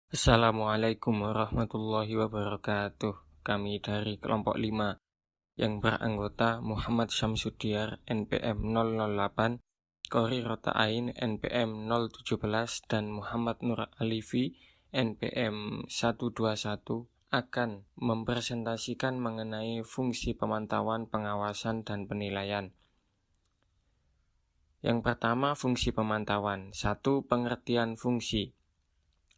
Assalamualaikum warahmatullahi wabarakatuh. Kami dari kelompok 5 yang beranggota Muhammad Syamsuddiyar NPM 008, Qori Rota'ain NPM 017, dan Muhammad Nur Alifi NPM 121 akan mempresentasikan mengenai fungsi pemantauan, pengawasan, dan penilaian. Yang pertama, fungsi pemantauan. 1. Pengertian fungsi.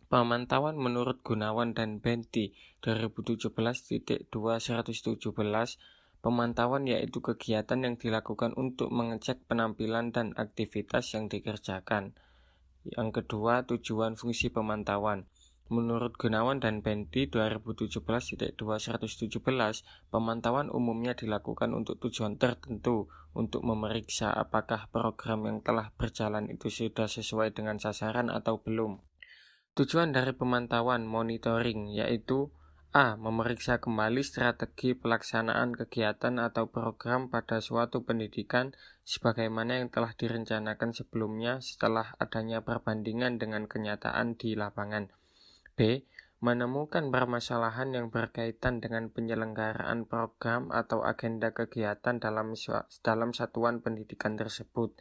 Pemantauan menurut Gunawan dan Benti 2017.2.117, pemantauan yaitu kegiatan yang dilakukan untuk mengecek penampilan dan aktivitas yang dikerjakan. Yang kedua, tujuan fungsi pemantauan. Menurut Gunawan dan Benti 2017.2.117, pemantauan umumnya dilakukan untuk tujuan tertentu, untuk memeriksa apakah program yang telah berjalan itu sudah sesuai dengan sasaran atau belum. Tujuan dari pemantauan monitoring yaitu A. Memeriksa kembali strategi pelaksanaan kegiatan atau program pada suatu pendidikan sebagaimana yang telah direncanakan sebelumnya setelah adanya perbandingan dengan kenyataan di lapangan. B. Menemukan permasalahan yang berkaitan dengan penyelenggaraan program atau agenda kegiatan dalam satuan pendidikan tersebut.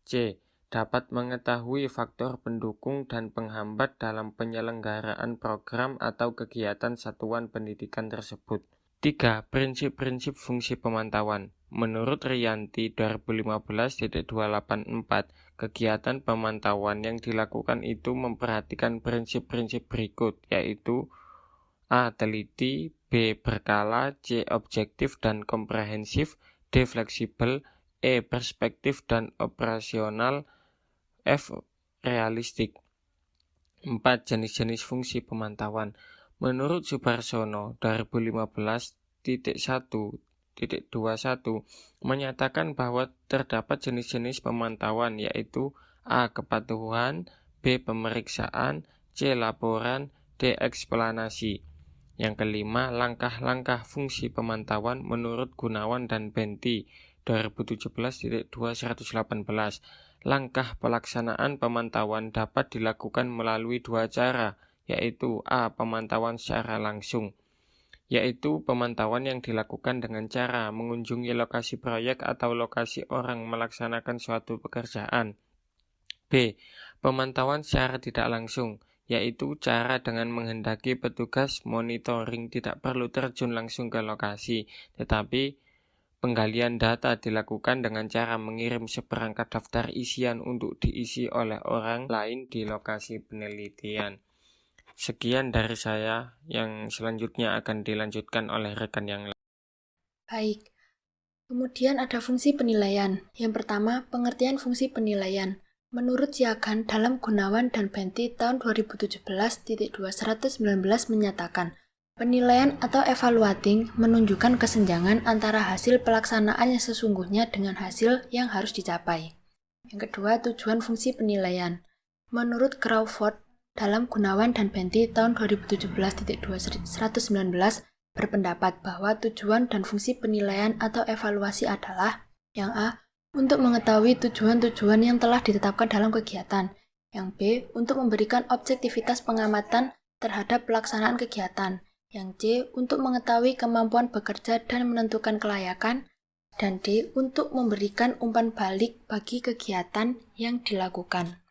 C. Dapat mengetahui faktor pendukung dan penghambat dalam penyelenggaraan program atau kegiatan satuan pendidikan tersebut. 3. Prinsip-prinsip fungsi pemantauan. Menurut Riyanti 2015.284, kegiatan pemantauan yang dilakukan itu memperhatikan prinsip-prinsip berikut, yaitu A. Teliti, B. Berkala, C. Objektif dan komprehensif, D. Fleksibel, E. Perspektif dan operasional, F. Realistik. 4. Jenis-jenis fungsi pemantauan. Menurut Subarsono 2015.1.21 menyatakan bahwa terdapat jenis-jenis pemantauan yaitu A. Kepatuhan, B. Pemeriksaan, C. Laporan, D. Eksplanasi. Yang kelima, langkah-langkah fungsi pemantauan menurut Gunawan dan Benti 2017.2.118. Langkah pelaksanaan pemantauan dapat dilakukan melalui dua cara, yaitu A. Pemantauan secara langsung, yaitu pemantauan yang dilakukan dengan cara mengunjungi lokasi proyek atau lokasi orang melaksanakan suatu pekerjaan. B. Pemantauan secara tidak langsung, yaitu cara dengan menghendaki petugas monitoring tidak perlu terjun langsung ke lokasi, tetapi penggalian data dilakukan dengan cara mengirim seperangkat daftar isian untuk diisi oleh orang lain di lokasi penelitian. Sekian dari saya, yang selanjutnya akan dilanjutkan oleh rekan yang lain. Baik, kemudian ada fungsi penilaian. Yang pertama, pengertian fungsi penilaian. Menurut Siagan dalam Gunawan dan Benti tahun 2017.219 menyatakan, penilaian atau evaluating menunjukkan kesenjangan antara hasil pelaksanaan yang sesungguhnya dengan hasil yang harus dicapai. Yang kedua, tujuan fungsi penilaian. Menurut Crawford dalam Gunawan dan Benti tahun 2017.219 berpendapat bahwa tujuan dan fungsi penilaian atau evaluasi adalah yang A. Untuk mengetahui tujuan-tujuan yang telah ditetapkan dalam kegiatan. Yang B. Untuk memberikan objektivitas pengamatan terhadap pelaksanaan kegiatan. Yang C. Untuk mengetahui kemampuan bekerja dan menentukan kelayakan. Dan D. Untuk memberikan umpan balik bagi kegiatan yang dilakukan.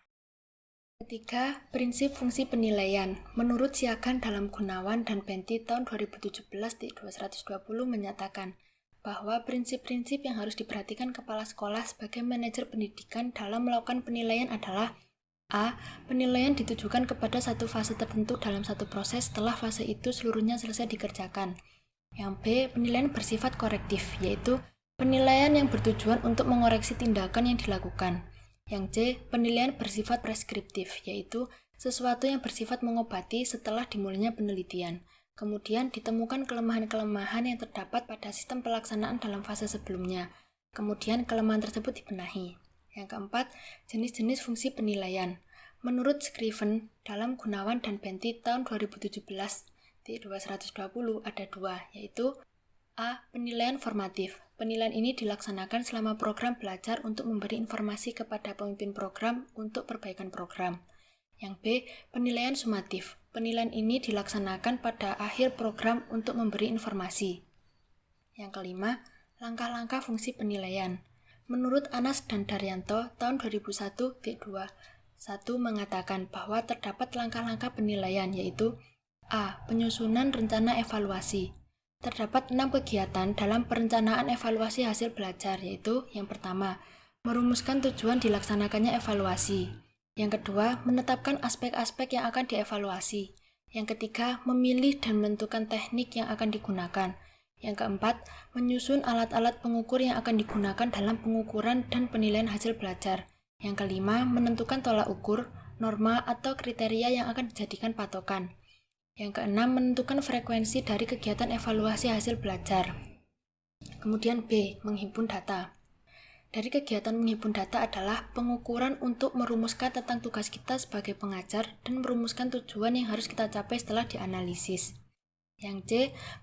Ketiga, prinsip fungsi penilaian. Menurut Siagan dalam Gunawan dan Benti tahun 2017.220 menyatakan bahwa prinsip-prinsip yang harus diperhatikan kepala sekolah sebagai manajer pendidikan dalam melakukan penilaian adalah A. Penilaian ditujukan kepada satu fase tertentu dalam satu proses setelah fase itu seluruhnya selesai dikerjakan. Yang B. Penilaian bersifat korektif, yaitu penilaian yang bertujuan untuk mengoreksi tindakan yang dilakukan. Yang C. Penilaian bersifat preskriptif, yaitu sesuatu yang bersifat mengobati setelah dimulainya penelitian. Kemudian ditemukan kelemahan-kelemahan yang terdapat pada sistem pelaksanaan dalam fase sebelumnya. Kemudian kelemahan tersebut dibenahi. Yang keempat, jenis-jenis fungsi penilaian. Menurut Scriven dalam Gunawan dan Benti tahun 2017.220 ada dua, yaitu A. Penilaian formatif. Penilaian ini dilaksanakan selama program belajar untuk memberi informasi kepada pemimpin program untuk perbaikan program. Yang B. Penilaian sumatif. Penilaian ini dilaksanakan pada akhir program untuk memberi informasi. Yang kelima, langkah-langkah fungsi penilaian. Menurut Anas dan Daryanto tahun 2001 B2, 1 mengatakan bahwa terdapat langkah-langkah penilaian yaitu A. Penyusunan rencana evaluasi. Terdapat 6 kegiatan dalam perencanaan evaluasi hasil belajar yaitu yang pertama, merumuskan tujuan dilaksanakannya evaluasi. Yang kedua, menetapkan aspek-aspek yang akan dievaluasi. Yang ketiga, memilih dan menentukan teknik yang akan digunakan. Yang keempat, menyusun alat-alat pengukur yang akan digunakan dalam pengukuran dan penilaian hasil belajar. Yang kelima, menentukan tolak ukur, norma, atau kriteria yang akan dijadikan patokan. Yang keenam, menentukan frekuensi dari kegiatan evaluasi hasil belajar. Kemudian B, menghimpun data. Dari kegiatan menghimpun data adalah pengukuran untuk merumuskan tentang tugas kita sebagai pengajar dan merumuskan tujuan yang harus kita capai setelah dianalisis. Yang C,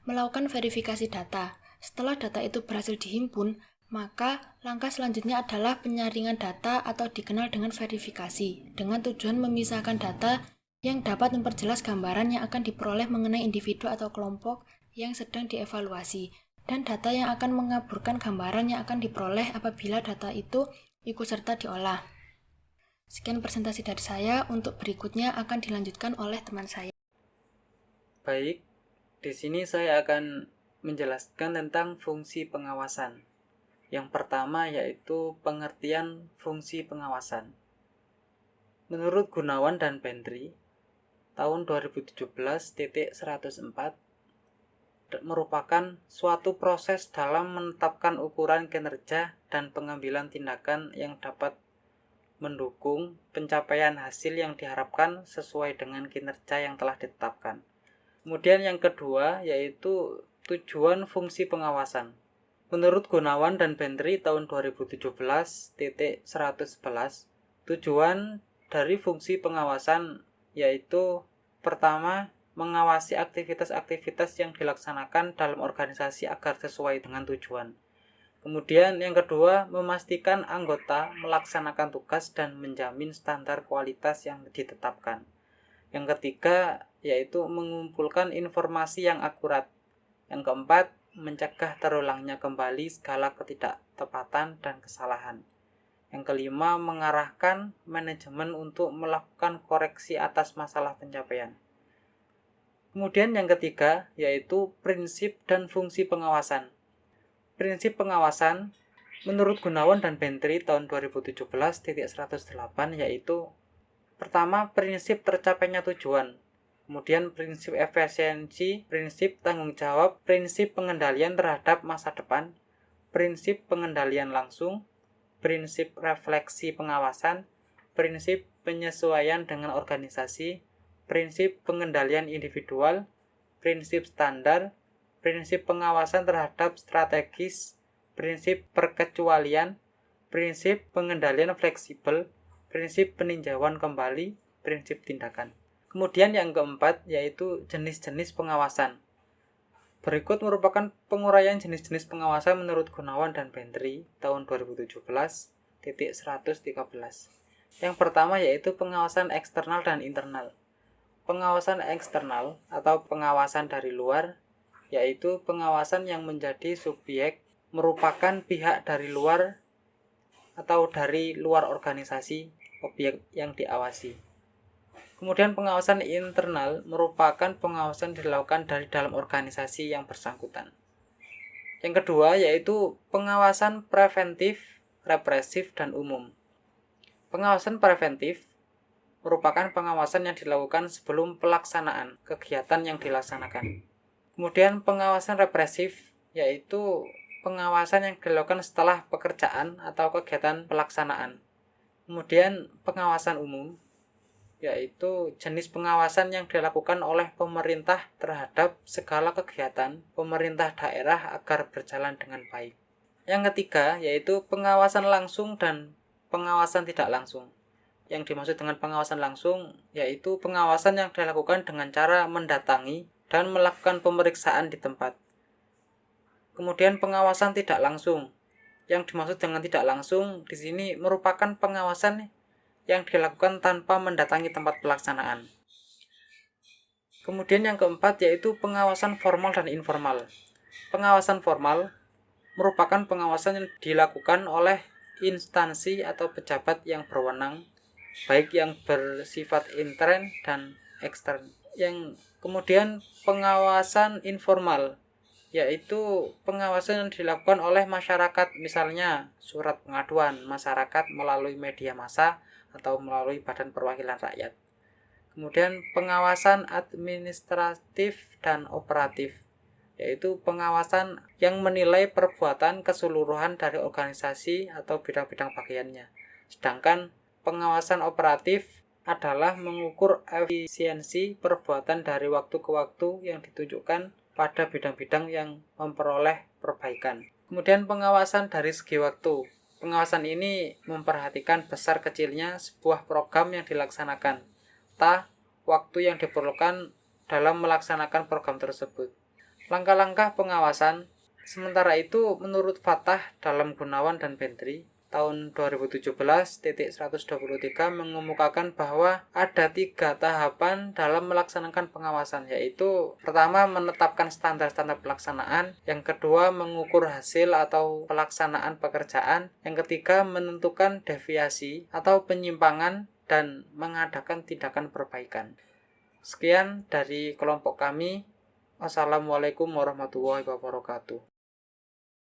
melakukan verifikasi data. Setelah data itu berhasil dihimpun, maka langkah selanjutnya adalah penyaringan data atau dikenal dengan verifikasi, dengan tujuan memisahkan data yang dapat memperjelas gambaran yang akan diperoleh mengenai individu atau kelompok yang sedang dievaluasi, dan data yang akan mengaburkan gambaran yang akan diperoleh apabila data itu ikut serta diolah. Sekian presentasi dari saya, untuk berikutnya akan dilanjutkan oleh teman saya. Baik, di sini saya akan menjelaskan tentang fungsi pengawasan. Yang pertama yaitu pengertian fungsi pengawasan. Menurut Gunawan dan Bentry, tahun 2017.104 merupakan suatu proses dalam menetapkan ukuran kinerja dan pengambilan tindakan yang dapat mendukung pencapaian hasil yang diharapkan sesuai dengan kinerja yang telah ditetapkan. Kemudian yang kedua yaitu tujuan fungsi pengawasan. Menurut Gunawan dan Bentry tahun 2017.111, tujuan dari fungsi pengawasan yaitu pertama, mengawasi aktivitas-aktivitas yang dilaksanakan dalam organisasi agar sesuai dengan tujuan. Kemudian yang kedua, memastikan anggota melaksanakan tugas dan menjamin standar kualitas yang ditetapkan. Yang ketiga, yaitu mengumpulkan informasi yang akurat. Yang keempat, mencegah terulangnya kembali segala ketidaktepatan dan kesalahan. Yang kelima, mengarahkan manajemen untuk melakukan koreksi atas masalah pencapaian. Kemudian yang ketiga, yaitu prinsip dan fungsi pengawasan. Prinsip pengawasan, menurut Gunawan dan Bentry tahun 2017.108 yaitu pertama, prinsip tercapainya tujuan. Kemudian prinsip efisiensi, prinsip tanggung jawab, prinsip pengendalian terhadap masa depan, prinsip pengendalian langsung, prinsip refleksi pengawasan, prinsip penyesuaian dengan organisasi, prinsip pengendalian individual, prinsip standar, prinsip pengawasan terhadap strategis, prinsip perkecualian, prinsip pengendalian fleksibel, prinsip peninjauan kembali, prinsip tindakan. Kemudian yang keempat yaitu jenis-jenis pengawasan. Berikut merupakan penguraian jenis-jenis pengawasan menurut Gunawan dan Bentry tahun 2017.113. Yang pertama yaitu pengawasan eksternal dan internal. Pengawasan eksternal atau pengawasan dari luar yaitu pengawasan yang menjadi subjek merupakan pihak dari luar atau dari luar organisasi objek yang diawasi. Kemudian pengawasan internal merupakan pengawasan dilakukan dari dalam organisasi yang bersangkutan. Yang kedua yaitu pengawasan preventif, represif, dan umum. Pengawasan preventif merupakan pengawasan yang dilakukan sebelum pelaksanaan kegiatan yang dilaksanakan. Kemudian pengawasan represif yaitu pengawasan yang dilakukan setelah pekerjaan atau kegiatan pelaksanaan. Kemudian pengawasan umum yaitu jenis pengawasan yang dilakukan oleh pemerintah terhadap segala kegiatan pemerintah daerah agar berjalan dengan baik. Yang ketiga yaitu pengawasan langsung dan pengawasan tidak langsung. Yang dimaksud dengan pengawasan langsung yaitu pengawasan yang dilakukan dengan cara mendatangi dan melakukan pemeriksaan di tempat. Kemudian pengawasan tidak langsung. Yang dimaksud dengan tidak langsung di sini merupakan pengawasan yang dilakukan tanpa mendatangi tempat pelaksanaan. Kemudian yang keempat yaitu pengawasan formal dan informal. Pengawasan formal merupakan pengawasan yang dilakukan oleh instansi atau pejabat yang berwenang, baik yang bersifat intern dan ekstern. Yang kemudian pengawasan informal yaitu pengawasan yang dilakukan oleh masyarakat, misalnya surat pengaduan masyarakat melalui media massa atau melalui Badan Perwakilan Rakyat. Kemudian pengawasan administratif dan operatif, yaitu pengawasan yang menilai perbuatan keseluruhan dari organisasi atau bidang-bidang bagiannya. Sedangkan pengawasan operatif adalah mengukur efisiensi perbuatan dari waktu ke waktu yang ditunjukkan pada bidang-bidang yang memperoleh perbaikan. Kemudian pengawasan dari segi waktu. Pengawasan ini memperhatikan besar kecilnya sebuah program yang dilaksanakan, serta waktu yang diperlukan dalam melaksanakan program tersebut. Langkah-langkah pengawasan, sementara itu menurut Fatah dalam Gunawan dan Bentry tahun 2017-123 mengemukakan bahwa ada 3 tahapan dalam melaksanakan pengawasan, yaitu pertama menetapkan standar-standar pelaksanaan, yang kedua mengukur hasil atau pelaksanaan pekerjaan, yang ketiga menentukan deviasi atau penyimpangan dan mengadakan tindakan perbaikan. Sekian dari kelompok kami. Assalamualaikum warahmatullahi wabarakatuh.